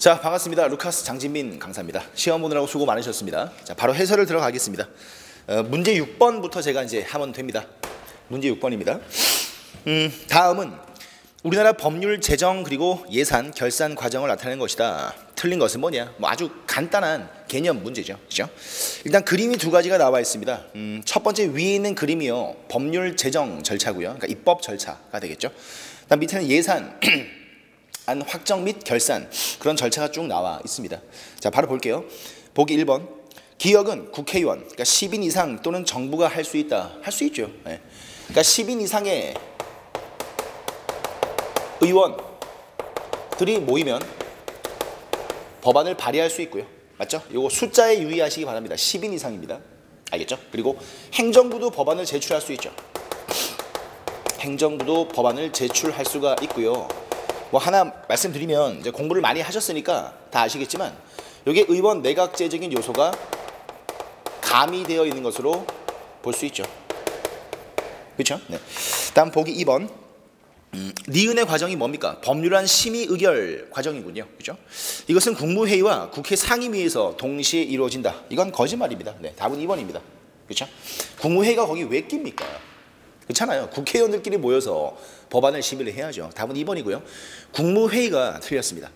자, 반갑습니다. 루카스 장진민 강사입니다. 시험 보느라고 수고 많으셨습니다. 자, 바로 해설을 들어가겠습니다. 문제 6번부터 제가 이제 하면 됩니다. 문제 6번입니다. 다음은 우리나라 법률 제정 그리고 예산 결산 과정을 나타내는 것이다. 틀린 것은 뭐냐? 뭐 아주 간단한 개념 문제죠. 그렇죠? 일단 그림이 두 가지가 나와 있습니다. 첫 번째 위에 있는 그림이요. 법률 제정 절차고요. 그러니까 입법 절차가 되겠죠. 그다음 밑에는 예산 안 확정 및 결산 그런 절차가 쭉 나와 있습니다. 자, 바로 볼게요. 보기 1번. 기역은 국회의원, 그러니까 10인 이상 또는 정부가 할 수 있다. 할 수 있죠. 네. 그러니까 10인 이상의 의원들이 모이면 법안을 발의할 수 있고요. 맞죠? 요거 숫자에 유의하시기 바랍니다. 10인 이상입니다. 알겠죠? 그리고 행정부도 법안을 제출할 수 있죠. 행정부도 법안을 제출할 수가 있고요. 뭐 하나 말씀드리면 이제 공부를 많이 하셨으니까 다 아시겠지만 여기에 의원 내각제적인 요소가 가미되어 있는 것으로 볼 수 있죠. 그렇죠? 네. 다음 보기 2번. 니은의 과정이 뭡니까? 법률안 심의 의결 과정이군요. 그렇죠? 이것은 국무회의와 국회 상임위에서 동시에 이루어진다. 이건 거짓말입니다. 네, 답은 2번입니다. 그렇죠? 국무회의가 거기 왜 낍니까? 그렇잖아요. 국회의원들끼리 모여서 법안을 심의를 해야죠. 답은 2번이고요. 국무회의가 틀렸습니다.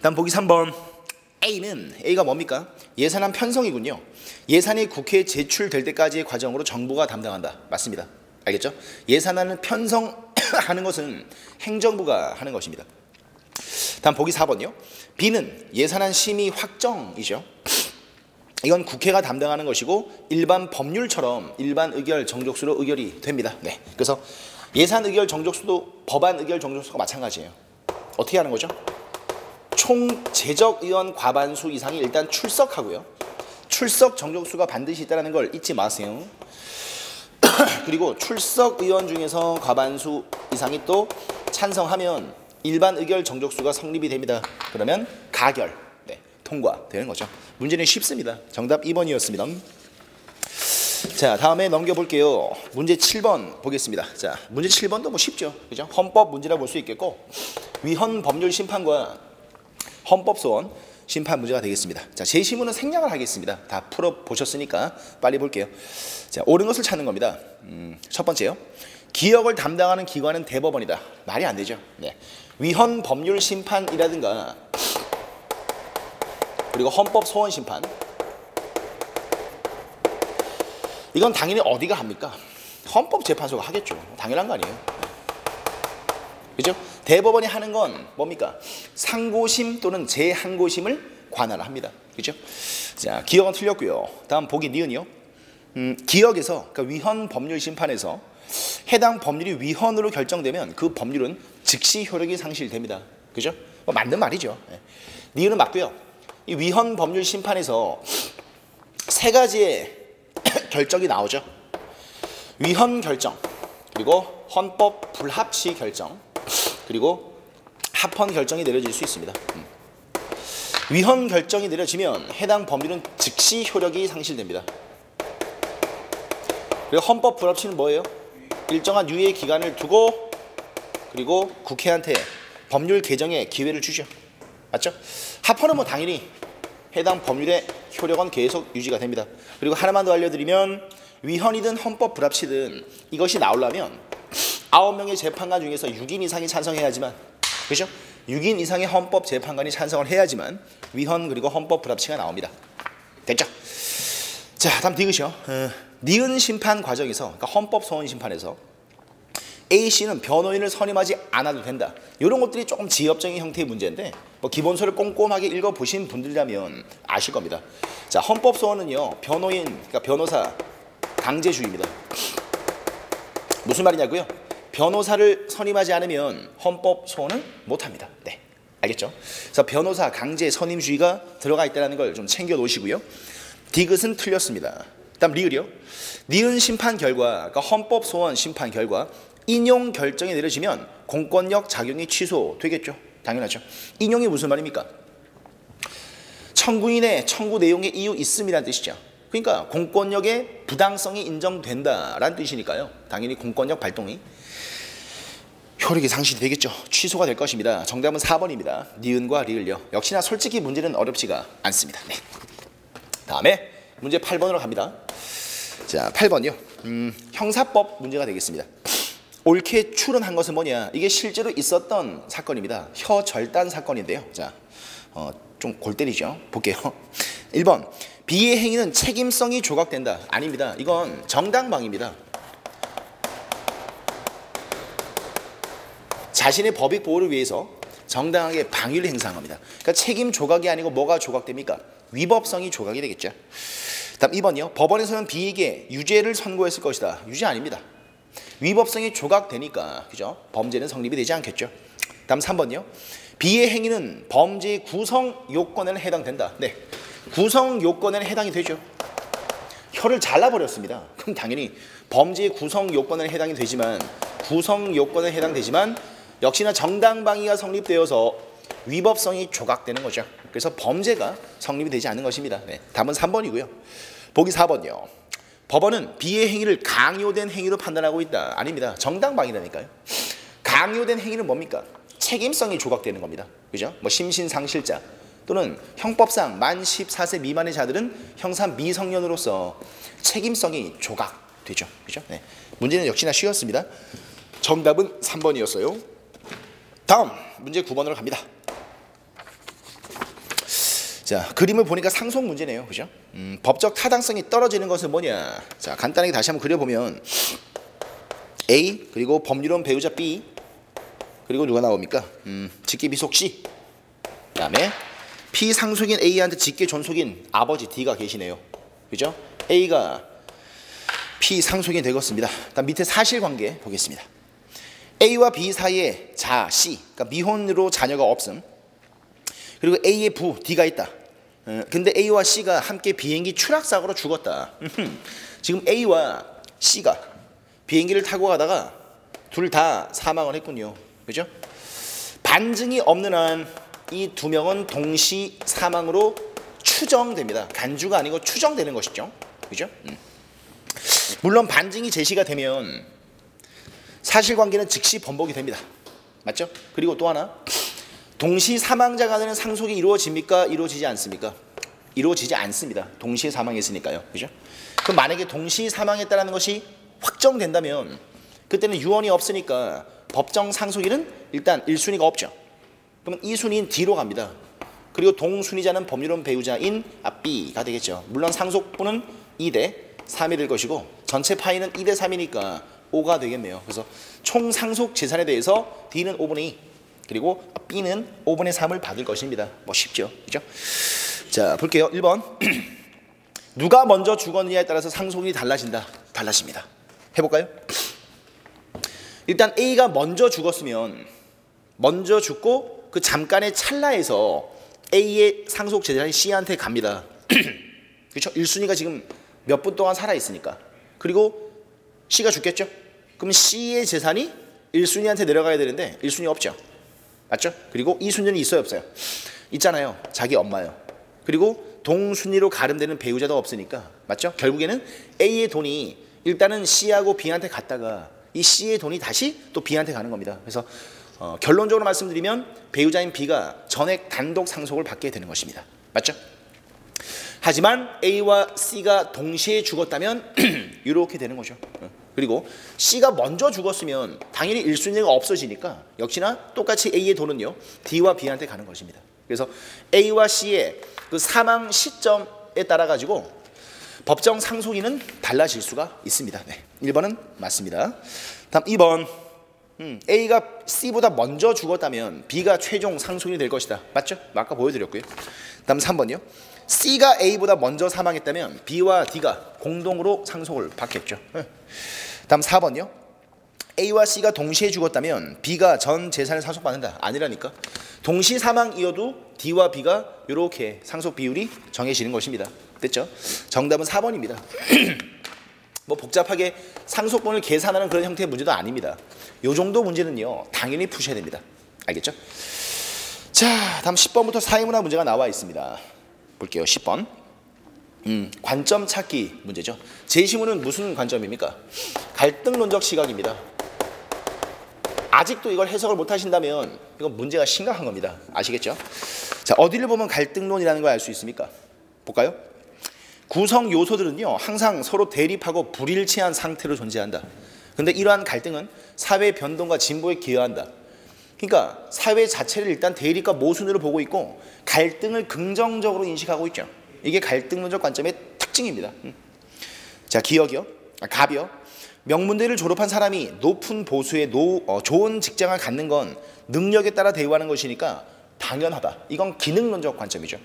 다음 보기 3번. A가 뭡니까? 예산안 편성이군요. 예산이 국회에 제출될 때까지의 과정으로 정부가 담당한다. 맞습니다. 알겠죠? 예산안을 편성하는 것은 행정부가 하는 것입니다. 다음 보기 4번요. B는 예산안 심의 확정이죠. 이건 국회가 담당하는 것이고 일반 법률처럼 일반 의결 정족수로 의결이 됩니다. 네. 그래서 예산 의결 정족수도 법안 의결 정족수가 마찬가지예요. 어떻게 하는 거죠? 총 제적 의원 과반수 이상이 일단 출석하고요. 출석 정족수가 반드시 있다는 걸 잊지 마세요. 그리고 출석 의원 중에서 과반수 이상이 또 찬성하면 일반 의결 정족수가 성립이 됩니다. 그러면 가결, 네, 통과되는 거죠. 문제는 쉽습니다. 정답 2번이었습니다. 자, 다음에 넘겨볼게요. 문제 7번 보겠습니다. 자, 문제 7번도 뭐 쉽죠. 그죠? 헌법 문제라 볼 수 있겠고 위헌 법률 심판과 헌법 소원 심판 문제가 되겠습니다. 자, 제시문은 생략을 하겠습니다. 다 풀어보셨으니까 빨리 볼게요. 자, 옳은 것을 찾는 겁니다. 첫 번째요. 기역을 담당하는 기관은 대법원이다. 말이 안 되죠. 네. 위헌 법률 심판이라든가 그리고 헌법 소원 심판 이건 당연히 어디가 합니까? 헌법재판소가 하겠죠. 당연한 거 아니에요. 그죠? 대법원이 하는 건 뭡니까? 상고심 또는 재항고심을 관할을 합니다. 그죠? 자, 기역은 틀렸고요. 다음 보기 니은이요. 기역에서 그러니까 위헌 법률 심판에서 해당 법률이 위헌으로 결정되면 그 법률은 즉시 효력이 상실됩니다. 그죠? 뭐 맞는 말이죠. 니은은 맞고요. 이 위헌 법률 심판에서 세 가지의 결정이 나오죠. 위헌 결정, 그리고 헌법 불합치 결정, 그리고 합헌 결정이 내려질 수 있습니다. 위헌 결정이 내려지면 해당 법률은 즉시 효력이 상실됩니다. 그리고 헌법 불합치는 뭐예요? 일정한 유예 기간을 두고 그리고 국회한테 법률 개정의 기회를 주죠. 맞죠? 합헌은 뭐 당연히 해당 법률의 효력은 계속 유지가 됩니다. 그리고 하나만 더 알려드리면 위헌이든 헌법 불합치든 이것이 나오려면 9명의 재판관 중에서 6인 이상이 찬성해야지만, 그렇죠? 6인 이상의 헌법 재판관이 찬성을 해야지만 위헌 그리고 헌법 불합치가 나옵니다. 됐죠? 자, 다음 디귿이요. 니은 심판 과정에서, 그러니까 헌법 소원 심판에서 A씨는 변호인을 선임하지 않아도 된다. 이런 것들이 조금 지엽적인 형태의 문제인데 뭐 기본서를 꼼꼼하게 읽어보신 분들이라면 아실 겁니다. 자, 헌법 소원은요. 변호인, 그러니까 변호사 강제주의입니다. 무슨 말이냐고요? 변호사를 선임하지 않으면 헌법 소원은 못합니다. 네, 알겠죠? 그래서 변호사 강제 선임주의가 들어가 있다는 걸 좀 챙겨 놓으시고요. 디귿은 틀렸습니다. 다음 리을이요. 니은 심판 결과, 그러니까 헌법 소원 심판 결과 인용 결정이 내려지면 공권력 작용이 취소되겠죠. 당연하죠. 인용이 무슨 말입니까? 청구인의 청구 내용에 이유 있음이라는 뜻이죠. 그러니까 공권력의 부당성이 인정된다라는 뜻이니까요. 당연히 공권력 발동이 효력이 상실이 되겠죠. 취소가 될 것입니다. 정답은 4번입니다. 니은과 리을요. 역시나 솔직히 문제는 어렵지가 않습니다. 네. 다음에 문제 8번으로 갑니다. 자, 8번이요. 형사법 문제가 되겠습니다. 옳게 추론한 것은 뭐냐? 이게 실제로 있었던 사건입니다. 혀절단 사건인데요. 자, 좀 골 때리죠. 볼게요. 1번. B의 행위는 책임성이 조각된다. 아닙니다. 이건 정당방위입니다. 자신의 법익 보호를 위해서 정당하게 방위를 행사합니다. 그러니까 책임 조각이 아니고 뭐가 조각됩니까? 위법성이 조각이 되겠죠. 다음 2번이요. 법원에서는 B에게 유죄를 선고했을 것이다. 유죄 아닙니다. 위법성이 조각되니까 그죠? 범죄는 성립이 되지 않겠죠. 다음 3번이요. B의 행위는 범죄의 구성 요건에는 해당된다. 네, 구성 요건에는 해당이 되죠. 혀를 잘라버렸습니다. 그럼 당연히 범죄의 구성 요건에는 해당이 되지만 역시나 정당방위가 성립되어서 위법성이 조각되는 거죠. 그래서 범죄가 성립이 되지 않는 것입니다. 네, 답은 3번이고요. 보기 4번요. 법원은 B의 행위를 강요된 행위로 판단하고 있다. 아닙니다. 정당방위라니까요. 강요된 행위는 뭡니까? 책임성이 조각되는 겁니다. 그죠? 뭐 심신상실자 또는 형법상 만 14세 미만의 자들은 형사 미성년으로서 책임성이 조각되죠. 그죠? 네. 문제는 역시나 쉬웠습니다. 정답은 3번이었어요. 다음 문제 9번으로 갑니다. 자, 그림을 보니까 상속 문제네요. 그죠? 법적 타당성이 떨어지는 것은 뭐냐? 자, 간단하게 다시 한번 그려보면 A 그리고 법률원 배우자 B 그리고 누가 나옵니까? 직계 비속 C. 그다음에 피상속인 A한테 직계 존속인 아버지 D가 계시네요. 그죠? A가 피상속인이 되겠습니다. 다음 밑에 사실관계 보겠습니다. A와 B 사이에 자 C, 그러니까 미혼으로 자녀가 없음. 그리고 A의 부 D가 있다. 근데 A와 C가 함께 비행기 추락사고로 죽었다. 지금 A와 C가 비행기를 타고 가다가 둘 다 사망을 했군요. 그죠? 반증이 없는 한 이 두 명은 동시 사망으로 추정됩니다. 간주가 아니고 추정되는 것이죠. 그죠? 물론 반증이 제시가 되면 사실관계는 즉시 번복이 됩니다. 맞죠? 그리고 또 하나, 동시 사망자 간에는 상속이 이루어집니까? 이루어지지 않습니까? 이루어지지 않습니다. 동시에 사망했으니까요. 그죠? 그럼 만약에 동시 사망했다는 것이 확정된다면 그때는 유언이 없으니까 법정 상속인은 일단 1순위가 없죠. 그러면 2순위인 D로 갑니다. 그리고 동순위자는 법률원 배우자인 B가 되겠죠. 물론 상속분은 2대 3이 될 것이고 전체 파이는 2대 3이니까 5가 되겠네요. 그래서 총 상속 재산에 대해서 D는 5분의 2 그리고 B는 5분의 3을 받을 것입니다. 뭐 쉽죠. 그죠? 자, 볼게요. 1번. 누가 먼저 죽었느냐에 따라서 상속이 달라집니다. 해볼까요? 일단 A가 먼저 죽었으면 먼저 죽고 그 잠깐의 찰나에서 A의 상속 재산이 C한테 갑니다. 그렇죠? 1순위가 지금 몇 분 동안 살아있으니까. 그리고 C가 죽겠죠? 그럼 C의 재산이 1순위한테 내려가야 되는데 1순위 없죠? 맞죠? 그리고 2순위는 있어요 없어요? 있잖아요. 자기 엄마요. 그리고 동순위로 가름되는 배우자도 없으니까. 맞죠? 결국에는 A의 돈이 일단은 C하고 B한테 갔다가 이 C의 돈이 다시 또 B한테 가는 겁니다. 그래서 결론적으로 말씀드리면 배우자인 B가 전액 단독 상속을 받게 되는 것입니다. 맞죠? 하지만 A와 C가 동시에 죽었다면 이렇게 되는 거죠. 그리고 C가 먼저 죽었으면 당연히 1순위가 없어지니까 역시나 똑같이 A의 돈은요 D와 B한테 가는 것입니다. 그래서 A와 C의 그 사망 시점에 따라 가지고 법정 상속인은 달라질 수가 있습니다. 네, 1번은 맞습니다. 다음 2번. A가 C보다 먼저 죽었다면 B가 최종 상속인이 될 것이다. 맞죠? 아까 보여드렸고요. 다음 3번이요. C가 A보다 먼저 사망했다면 B와 D가 공동으로 상속을 받겠죠. 다음 4번이요. A와 C가 동시에 죽었다면 B가 전 재산을 상속받는다. 아니라니까. 동시 사망이어도 D와 B가 이렇게 상속 비율이 정해지는 것입니다. 됐죠? 정답은 4번입니다. 뭐 복잡하게 상속분을 계산하는 그런 형태의 문제도 아닙니다. 요 정도 문제는요 당연히 푸셔야 됩니다. 알겠죠? 자, 다음 10번부터 사회문화 문제가 나와 있습니다. 볼게요. 10번. 관점 찾기 문제죠. 제시문은 무슨 관점입니까? 갈등론적 시각입니다. 아직도 이걸 해석을 못 하신다면 이건 문제가 심각한 겁니다. 아시겠죠? 자, 어디를 보면 갈등론이라는 걸 알 수 있습니까? 볼까요? 구성 요소들은요, 항상 서로 대립하고 불일치한 상태로 존재한다. 근데 이러한 갈등은 사회 변동과 진보에 기여한다. 그러니까 사회 자체를 일단 대립과 모순으로 보고 있고 갈등을 긍정적으로 인식하고 있죠. 이게 갈등론적 관점의 특징입니다. 자, 갑이요. 명문대를 졸업한 사람이 높은 보수의 좋은 직장을 갖는 건 능력에 따라 대우하는 것이니까 당연하다. 이건 기능론적 관점이죠.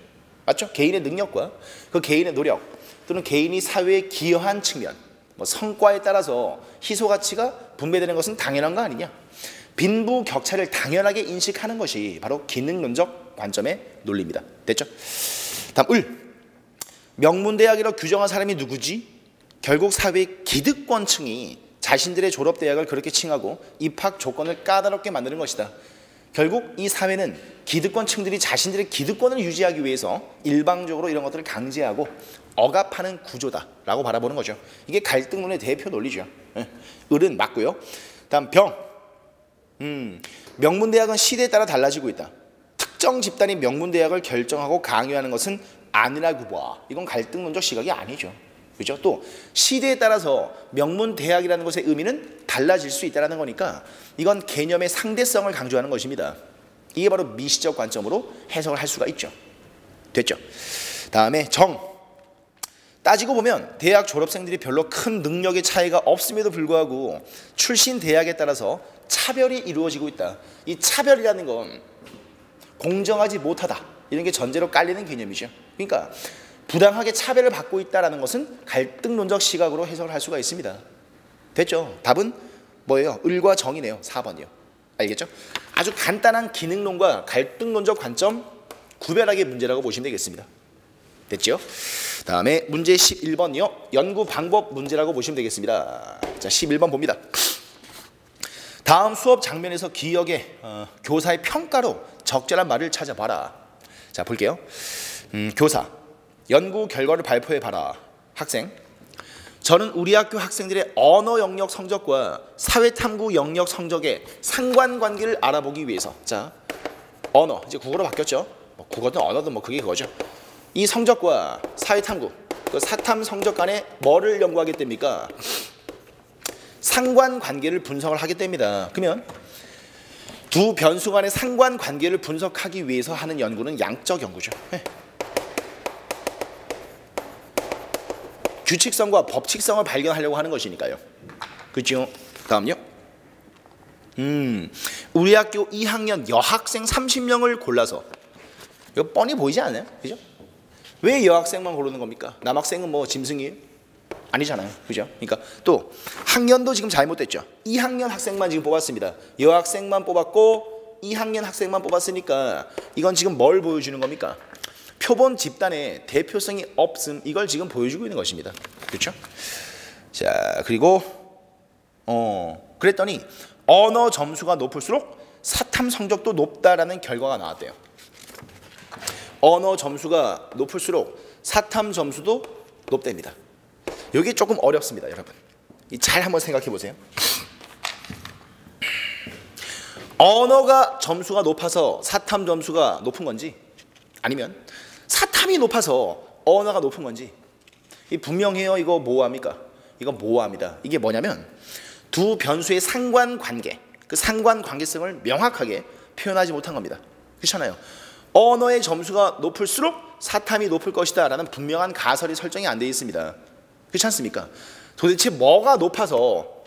맞죠? 개인의 능력과 그 개인의 노력 또는 개인이 사회에 기여한 측면, 성과에 따라서 희소 가치가 분배되는 것은 당연한 거 아니냐? 빈부격차를 당연하게 인식하는 것이 바로 기능론적 관점의 논리입니다. 됐죠? 다음 명문대학이라고 규정한 사람이 누구지? 결국 사회의 기득권층이 자신들의 졸업대학을 그렇게 칭하고 입학 조건을 까다롭게 만드는 것이다. 결국 이 사회는 기득권층들이 자신들의 기득권을 유지하기 위해서 일방적으로 이런 것들을 강제하고 억압하는 구조다라고 바라보는 거죠. 이게 갈등론의 대표 논리죠. 을은 맞고요. 다음 명문대학은 시대에 따라 달라지고 있다. 특정 집단이 명문대학을 결정하고 강요하는 것은 아니라고 봐. 이건 갈등론적 시각이 아니죠. 그죠? 또 시대에 따라서 명문대학이라는 것의 의미는 달라질 수 있다는 거니까 이건 개념의 상대성을 강조하는 것입니다. 이게 바로 미시적 관점으로 해석을 할 수가 있죠. 됐죠? 다음에 따지고 보면 대학 졸업생들이 별로 큰 능력의 차이가 없음에도 불구하고 출신 대학에 따라서 차별이 이루어지고 있다. 이 차별이라는 건 공정하지 못하다. 이런 게 전제로 깔리는 개념이죠. 그러니까 부당하게 차별을 받고 있다는 것은 갈등론적 시각으로 해석을 할 수가 있습니다. 됐죠? 답은 뭐예요? 을과 정이네요. 4번이요. 알겠죠? 아주 간단한 기능론과 갈등론적 관점 구별하기 문제라고 보시면 되겠습니다. 됐죠? 다음에 문제 11번이요. 연구 방법 문제라고 보시면 되겠습니다. 자, 11번 봅니다. 다음 수업 장면에서 기억에 교사의 평가로 적절한 말을 찾아봐라. 자, 볼게요. 교사, 연구 결과를 발표해봐라. 학생, 저는 우리 학교 학생들의 언어 영역 성적과 사회탐구 영역 성적의 상관관계를 알아보기 위해서, 자, 언어, 이제 국어로 바뀌었죠. 국어든 언어든 그게 그거죠. 이 성적과 사회탐구, 그 사탐 성적 간에 뭐를 연구하기 때문입니까? 상관관계를 분석을 하기 때문이다. 그러면 두 변수 간의 상관관계를 분석하기 위해서 하는 연구는 양적 연구죠. 규칙성과 법칙성을 발견하려고 하는 것이니까요. 그렇죠? 다음요. 우리 학교 2학년 여학생 30명을 골라서, 이거 뻔히 보이지 않아요? 그죠? 왜 여학생만 고르는 겁니까? 남학생은 짐승이에요? 아니잖아요. 그죠? 그러니까 또 학년도 지금 잘못됐죠. 2학년 학생만 지금 뽑았습니다. 여학생만 뽑았고 2학년 학생만 뽑았으니까 이건 지금 뭘 보여주는 겁니까? 표본 집단의 대표성이 없음, 이걸 지금 보여주고 있는 것입니다. 그렇죠? 자, 그리고 그랬더니 언어 점수가 높을수록 사탐 성적도 높다라는 결과가 나왔대요. 언어 점수가 높을수록 사탐 점수도 높답니다. 여기 조금 어렵습니다, 여러분. 잘 한번 생각해 보세요. 언어가 점수가 높아서 사탐 점수가 높은 건지, 아니면 사탐이 높아서 언어가 높은 건지, 분명해요. 이거 모호합니까? 이거 모호합니다. 이게 뭐냐면 두 변수의 상관관계, 그 상관관계성을 명확하게 표현하지 못한 겁니다. 그렇잖아요. 언어의 점수가 높을수록 사탐이 높을 것이다 라는 분명한 가설이 설정이 안 되어 있습니다. 그렇지 않습니까? 도대체 뭐가 높아서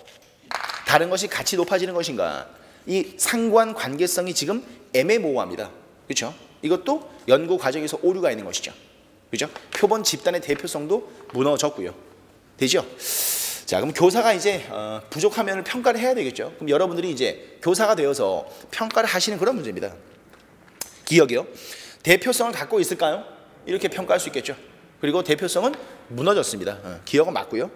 다른 것이 같이 높아지는 것인가? 이 상관관계성이 지금 애매모호합니다. 그렇죠? 이것도 연구 과정에서 오류가 있는 것이죠. 그죠? 표본 집단의 대표성도 무너졌고요. 되죠? 자, 그럼 교사가 이제 부족하면 평가를 해야 되겠죠. 그럼 여러분들이 이제 교사가 되어서 평가를 하시는 그런 문제입니다. 기억이요. 대표성을 갖고 있을까요? 이렇게 평가할 수 있겠죠. 그리고 대표성은 무너졌습니다. 기억은 맞고요.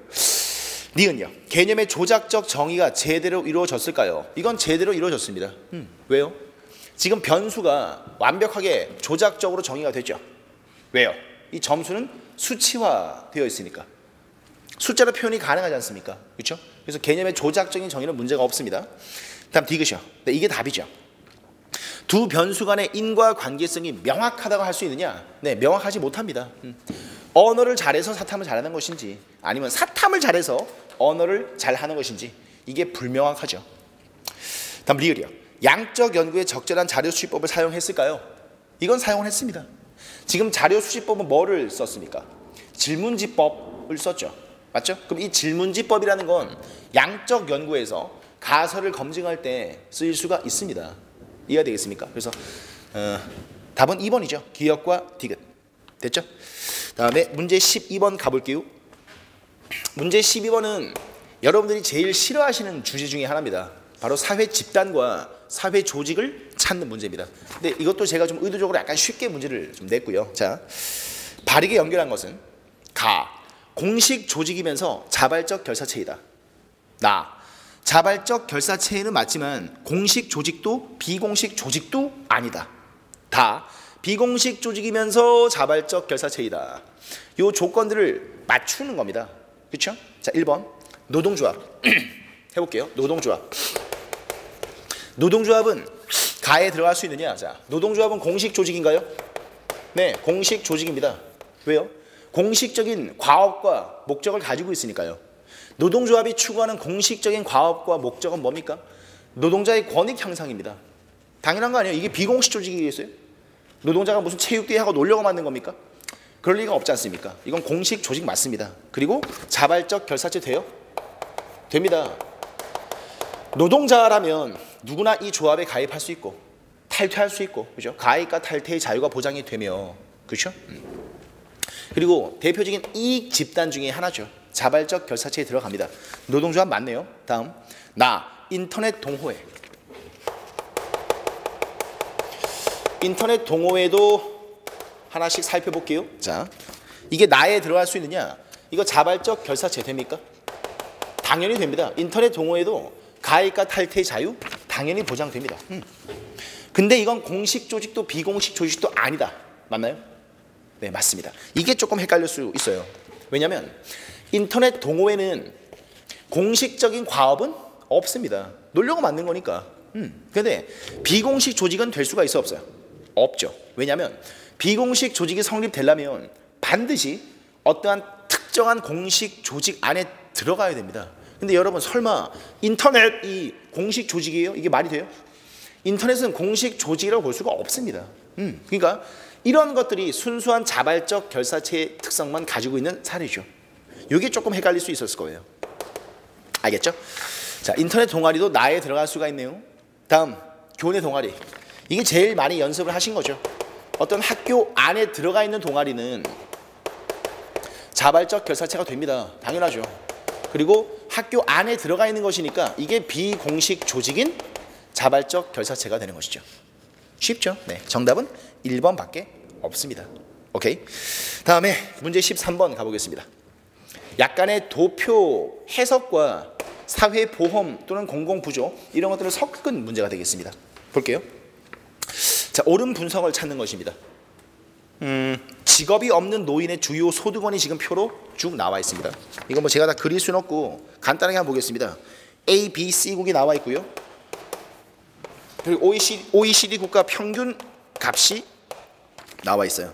니은요. 개념의 조작적 정의가 제대로 이루어졌을까요? 이건 제대로 이루어졌습니다. 왜요? 지금 변수가 완벽하게 조작적으로 정의가 됐죠. 왜요? 이 점수는 수치화되어 있으니까. 숫자로 표현이 가능하지 않습니까? 그렇죠? 그래서 개념의 조작적인 정의는 문제가 없습니다. 다음 디귿이요. 네, 이게 답이죠. 두 변수 간의 인과관계성이 명확하다고 할 수 있느냐? 네, 명확하지 못합니다. 언어를 잘해서 사탐을 잘하는 것인지 아니면 사탐을 잘해서 언어를 잘하는 것인지 이게 불명확하죠. 다음 리을이요. 양적 연구에 적절한 자료 수집법을 사용했을까요? 이건 사용을 했습니다. 지금 자료 수집법은 뭐를 썼습니까? 질문지법을 썼죠. 맞죠? 그럼 이 질문지법이라는 건 양적 연구에서 가설을 검증할 때 쓰일 수가 있습니다. 이해가 되겠습니까? 그래서 답은 2번이죠. 기역과 디귿. 됐죠? 다음에 문제 12번 가볼게요. 문제 12번은 여러분들이 제일 싫어하시는 주제 중에 하나입니다. 바로 사회 집단과 사회 조직을 찾는 문제입니다. 근데 이것도 제가 좀 의도적으로 약간 쉽게 문제를 좀 냈고요. 자, 바르게 연결한 것은 공식 조직이면서 자발적 결사체이다. 자발적 결사체는 맞지만 공식 조직도 비공식 조직도 아니다. 비공식 조직이면서 자발적 결사체이다. 이 조건들을 맞추는 겁니다. 그렇죠? 자, 1번 노동조합 해볼게요. 노동조합은 가에 들어갈 수 있느냐? 자, 노동조합은 공식 조직인가요? 네, 공식 조직입니다. 왜요? 공식적인 과업과 목적을 가지고 있으니까요. 노동조합이 추구하는 공식적인 과업과 목적은 뭡니까? 노동자의 권익 향상입니다. 당연한 거 아니에요? 이게 비공식 조직이겠어요? 노동자가 무슨 체육대회 하고 놀려고 만든 겁니까? 그럴 리가 없지 않습니까? 이건 공식 조직 맞습니다. 그리고 자발적 결사체 돼요? 됩니다. 노동자라면 누구나 이 조합에 가입할 수 있고 탈퇴할 수 있고, 그죠? 가입과 탈퇴의 자유가 보장이 되며, 그렇죠? 그리고 대표적인 이익 집단 중에 하나죠. 자발적 결사체에 들어갑니다. 노동조합 맞네요. 다음 인터넷 동호회. 인터넷 동호회도 하나씩 살펴볼게요. 자, 이게 나에 들어갈 수 있느냐? 이거 자발적 결사체 됩니까? 당연히 됩니다. 인터넷 동호회도 가입과 탈퇴의 자유 당연히 보장됩니다. 근데 이건 공식 조직도 비공식 조직도 아니다. 맞나요? 네, 맞습니다. 이게 조금 헷갈릴 수 있어요. 왜냐하면 인터넷 동호회는 공식적인 과업은 없습니다. 놀려고 만든 거니까. 근데 비공식 조직은 될 수가 있어 없어요? 없죠. 왜냐하면 비공식 조직이 성립되려면 반드시 어떠한 특정한 공식 조직 안에 들어가야 됩니다. 근데 여러분 설마 인터넷이 공식 조직이에요? 이게 말이 돼요? 인터넷은 공식 조직이라고 볼 수가 없습니다. 그러니까 이런 것들이 순수한 자발적 결사체의 특성만 가지고 있는 사례죠. 이게 조금 헷갈릴 수 있었을 거예요. 알겠죠? 자, 인터넷 동아리도 나에 들어갈 수가 있네요. 다음 교내 동아리. 이게 제일 많이 연습을 하신 거죠. 어떤 학교 안에 들어가 있는 동아리는 자발적 결사체가 됩니다. 당연하죠. 그리고 학교 안에 들어가 있는 것이니까 이게 비공식 조직인 자발적 결사체가 되는 것이죠. 쉽죠? 네, 정답은 1번밖에 없습니다. 오케이. 다음에 문제 13번 가보겠습니다. 약간의 도표 해석과 사회보험 또는 공공부조 이런 것들을 섞은 문제가 되겠습니다. 볼게요. 자, 옳은 분석을 찾는 것입니다. 직업이 없는 노인의 주요 소득원이 지금 표로 쭉 나와 있습니다. 이거 뭐 제가 다 그릴 수는 없고 간단하게 한번 보겠습니다. A, B, C국이 나와 있고요. 그리고 OECD 국가 평균 값이 나와 있어요.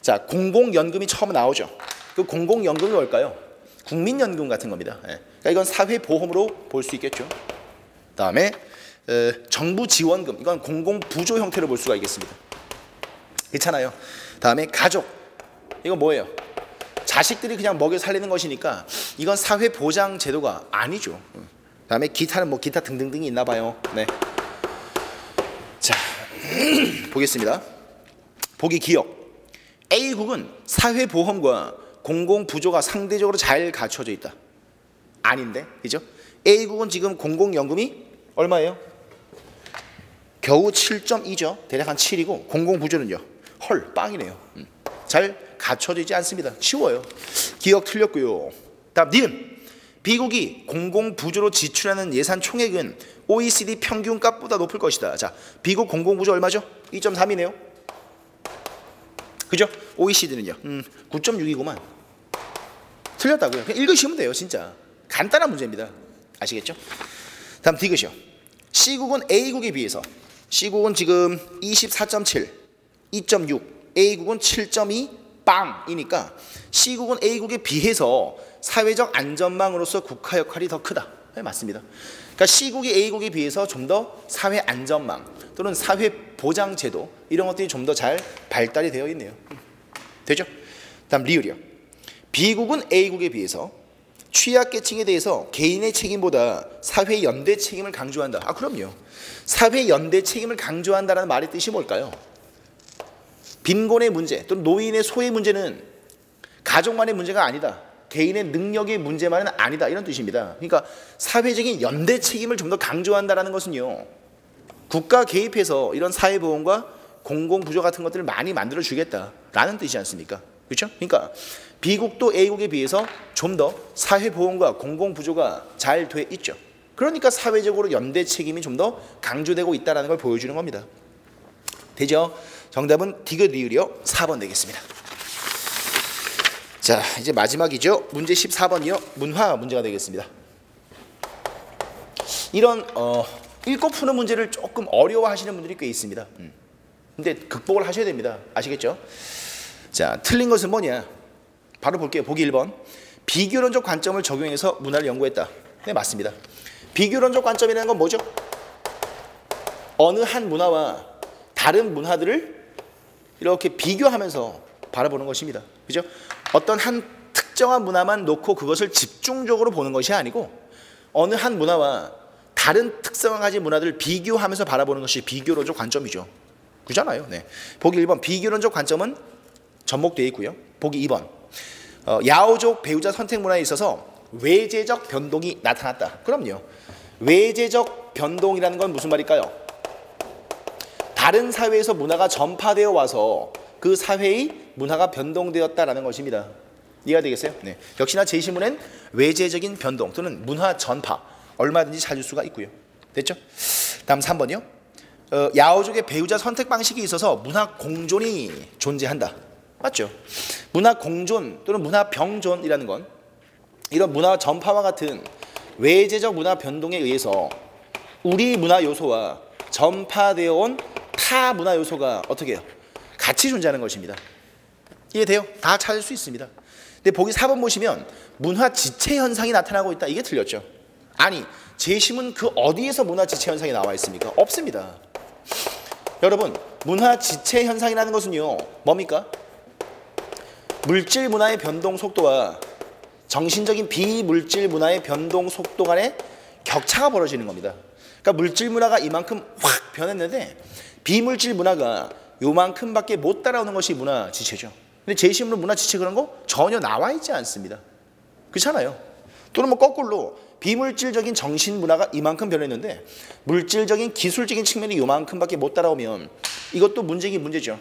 자, 공공연금이 처음 나오죠. 그 공공연금이 뭘까요? 국민연금 같은 겁니다. 예. 그러니까 이건 사회보험으로 볼 수 있겠죠. 다음에 정부 지원금, 이건 공공부조 형태로 볼 수가 있겠습니다. 그렇잖아요. 다음에 가족, 이건 뭐예요? 자식들이 그냥 먹여 살리는 것이니까 이건 사회보장 제도가 아니죠. 다음에 기타는 뭐 기타 등등등이 있나 봐요. 네. 자, 보겠습니다. 보기 기억. A국은 사회보험과 공공부조가 상대적으로 잘 갖춰져 있다. 아닌데, 그죠? A국은 지금 공공연금이 얼마예요? 겨우 7.2죠. 대략 한 7이고 공공부조는요. 헐, 빵이네요. 잘 갖춰지지 않습니다. 쉬워요. 기억 틀렸고요. 다음 니은. B국이 공공부조로 지출하는 예산 총액은 OECD 평균값보다 높을 것이다. 자, B국 공공부조 얼마죠? 2.3이네요. 그죠? OECD는요. 9.6이구만. 틀렸다고요. 그냥 읽으시면 돼요. 진짜 간단한 문제입니다. 아시겠죠? 다음 디귿이요. C국은 A국에 비해서 C국은 지금 24.7, 2.6, A국은 7.2 빵이니까 C국은 A국에 비해서 사회적 안전망으로서 국가 역할이 더 크다. 네, 맞습니다. 그러니까 C국이 A국에 비해서 좀 더 사회 안전망 또는 사회 보장 제도 이런 것들이 좀 더 잘 발달이 되어 있네요. 되죠? 다음 리을이요. B국은 A국에 비해서 취약계층에 대해서 개인의 책임보다 사회 연대 책임을 강조한다. 아, 그럼요. 사회 연대 책임을 강조한다는 말의 뜻이 뭘까요? 빈곤의 문제 또는 노인의 소외 문제는 가족만의 문제가 아니다. 개인의 능력의 문제만은 아니다. 이런 뜻입니다. 그러니까 사회적인 연대 책임을 좀 더 강조한다는 것은요. 국가 개입해서 이런 사회보험과 공공부조 같은 것들을 많이 만들어주겠다라는 뜻이지 않습니까? 그렇죠? 그러니까 B국도 A국에 비해서 좀 더 사회보험과 공공부조가 잘 돼 있죠. 그러니까 사회적으로 연대 책임이 좀 더 강조되고 있다는 걸 보여주는 겁니다. 되죠? 정답은 디귿 리을이요. 4번 되겠습니다. 자, 이제 마지막이죠. 문제 14번이요. 문화 문제가 되겠습니다. 이런 읽고 푸는 문제를 조금 어려워하시는 분들이 꽤 있습니다. 근데 극복을 하셔야 됩니다. 아시겠죠? 자, 틀린 것은 뭐냐? 바로 볼게요. 보기 1번. 비교론적 관점을 적용해서 문화를 연구했다. 네, 맞습니다. 비교론적 관점이라는 건 뭐죠? 어느 한 문화와 다른 문화들을 이렇게 비교하면서 바라보는 것입니다. 그죠? 어떤 한 특정한 문화만 놓고 그것을 집중적으로 보는 것이 아니고 어느 한 문화와 다른 특성을 가진 문화들을 비교하면서 바라보는 것이 비교론적 관점이죠. 그잖아요. 네. 보기 1번. 비교론적 관점은 접목되어 있고요. 보기 2번. 야오족 배우자 선택 문화에 있어서 외재적 변동이 나타났다. 그럼요. 외재적 변동이라는 건 무슨 말일까요? 다른 사회에서 문화가 전파되어 와서 그 사회의 문화가 변동되었다라는 것입니다. 이해가 되겠어요? 네. 역시나 제시문엔 외재적인 변동 또는 문화 전파 얼마든지 찾을 수가 있고요. 됐죠? 다음 3번이요. 야오족의 배우자 선택 방식이 있어서 문화 공존이 존재한다. 맞죠? 문화 공존 또는 문화 병존이라는 건 이런 문화 전파와 같은 외재적 문화 변동에 의해서 우리 문화 요소와 전파되어 온 타 문화 요소가 어떻게 해요? 같이 존재하는 것입니다. 이해돼요? 다 찾을 수 있습니다. 근데 보기 4번 보시면 문화 지체 현상이 나타나고 있다. 이게 틀렸죠. 아니, 제시문 그 어디에서 문화 지체 현상이 나와 있습니까? 없습니다. 여러분, 문화 지체 현상이라는 것은요. 뭡니까? 물질 문화의 변동 속도와 정신적인 비물질 문화의 변동 속도 간의 격차가 벌어지는 겁니다. 그러니까 물질 문화가 이만큼 확 변했는데 비물질 문화가 요만큼밖에 못 따라오는 것이 문화 지체죠. 근데 제시문으로 문화 지체 그런 거 전혀 나와 있지 않습니다. 그렇잖아요. 또는 뭐 거꾸로 비물질적인 정신 문화가 이만큼 변했는데 물질적인 기술적인 측면이 요만큼밖에 못 따라오면 이것도 문제긴 문제죠.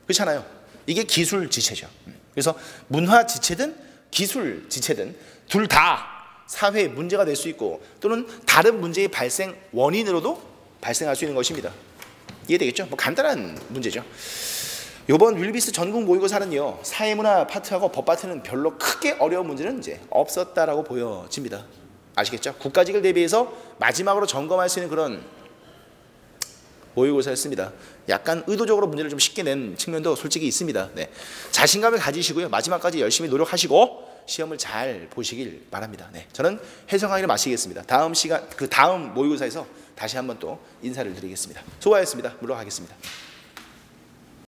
그렇잖아요. 이게 기술 지체죠. 그래서 문화 지체든 기술 지체든 둘 다 사회에 문제가 될 수 있고 또는 다른 문제의 발생 원인으로도 발생할 수 있는 것입니다. 이해되겠죠? 뭐 간단한 문제죠. 이번 윌비스 전국 모의고사는요. 사회문화 파트하고 법 파트는 별로 크게 어려운 문제는 이제 없었다라고 보여집니다. 아시겠죠? 국가직을 대비해서 마지막으로 점검할 수 있는 그런 모의고사였습니다. 약간 의도적으로 문제를 좀 쉽게 낸 측면도 솔직히 있습니다. 네. 자신감을 가지시고요. 마지막까지 열심히 노력하시고 시험을 잘 보시길 바랍니다. 네. 저는 해석 강의를 마치겠습니다. 다음 시간, 다음 모의고사에서 다시 한번 또 인사를 드리겠습니다. 수고하셨습니다. 물러가겠습니다.